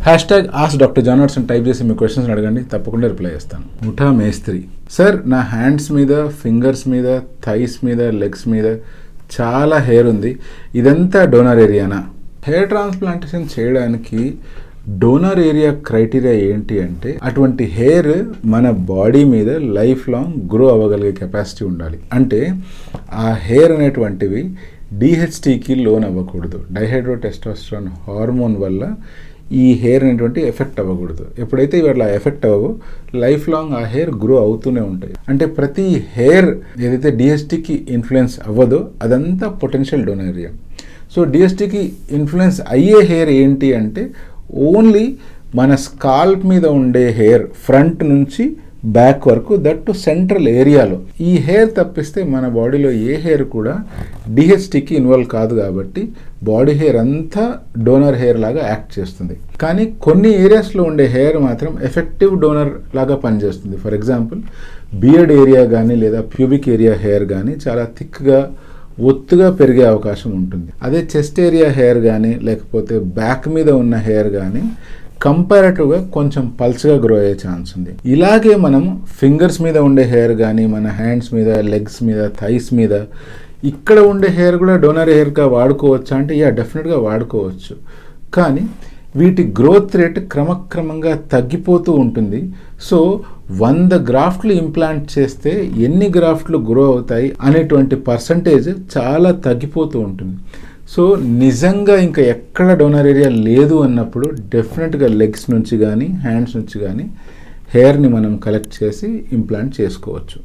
Hashtag ask doctor John Watson type చేసి మీ questions అడగండి, తప్పకుండా రిప్లై చేస్తాను. ముఠా మేస్త్రి సార్, నా హ్యాండ్స్ మీద, ఫింగర్స్ మీద, థైస్ మీద, లెగ్స్ మీద చాలా హెయిర్ ఉంది, ఇదంతా డోనర్ ఏరియానా? హెయిర్ ట్రాన్స్ప్లాంటేషన్ చేయడానికి డోనర్ ఏరియా క్రైటీరియా ఏంటి అంటే, అటువంటి హెయిర్ మన బాడీ మీద లైఫ్ లాంగ్ గ్రో అవ్వగలిగే కెపాసిటీ ఉండాలి. అంటే ఆ హెయిర్ అనేటువంటివి డిహెచ్టీకి లోన్ అవ్వకూడదు. డైహైడ్రోటెస్టోస్టెరాన్ హార్మోన్ వల్ల ఈ హెయిర్ అనేటువంటి ఎఫెక్ట్ అవ్వకూడదు. ఎప్పుడైతే ఇవి అట్లా ఎఫెక్ట్ అవ్వవో లైఫ్ లాంగ్ ఆ హెయిర్ గ్రో అవుతూనే ఉంటాయి. అంటే ప్రతి హెయిర్ ఏదైతే డిహెచ్టీకి ఇన్ఫ్లుయెన్స్ అవ్వదో అదంతా పొటెన్షియల్ డోనర్ ఏరియా. సో డిహెచ్టీకి ఇన్ఫ్లుయెన్స్ అయ్యే హెయిర్ ఏంటి అంటే ఓన్లీ మన స్కాల్ప్ మీద ఉండే హెయిర్, ఫ్రంట్ నుంచి బ్యాక్ వరకు, దట్ టు సెంట్రల్ ఏరియాలో. ఈ హెయిర్ తప్పిస్తే మన బాడీలో ఏ హెయిర్ కూడా డిహెచ్టీకి ఇన్వాల్వ్ కాదు. కాబట్టి బాడీ హెయిర్ అంతా డోనర్ హెయిర్ లాగా యాక్ట్ చేస్తుంది. కానీ కొన్ని ఏరియాస్లో ఉండే హెయిర్ మాత్రం ఎఫెక్టివ్ డోనర్ లాగా పనిచేస్తుంది. ఫర్ ఎగ్జాంపుల్ బియర్డ్ ఏరియా కానీ లేదా ప్యూబిక్ ఏరియా హెయిర్ కానీ చాలా థిక్గా, ఒత్తుగా పెరిగే అవకాశం ఉంటుంది. అదే చెస్ట్ ఏరియా హెయిర్ కానీ లేకపోతే బ్యాక్ మీద ఉన్న హెయిర్ కానీ కంపారేటివ్గా కొంచెం పల్చగా గ్రో అయ్యే ఛాన్స్ ఉంది. ఇలాగే మనం ఫింగర్స్ మీద ఉండే హెయిర్ కానీ, మన హ్యాండ్స్ మీద, లెగ్స్ మీద, థైస్ మీద ఇక్కడ ఉండే హెయిర్ కూడా డోనర్ హెయిర్గా వాడుకోవచ్చా అంటే డెఫినెట్గా వాడుకోవచ్చు. కానీ వీటి గ్రోత్ రేట్ క్రమక్రమంగా తగ్గిపోతూ ఉంటుంది. సో 100 గ్రాఫ్ట్లు ఇంప్లాంట్ చేస్తే ఎన్ని గ్రాఫ్ట్లు గ్రో అవుతాయి అనేటువంటి పర్సంటేజ్ చాలా తగ్గిపోతూ ఉంటుంది. సో నిజంగా ఇంకా ఎక్కడ డోనర్ ఏరియా లేదు అన్నప్పుడు డెఫినెట్గా లెగ్స్ నుంచి కానీ, హ్యాండ్స్ నుంచి కానీ హెయిర్ని మనం కలెక్ట్ చేసి ఇంప్లాంట్ చేసుకోవచ్చు.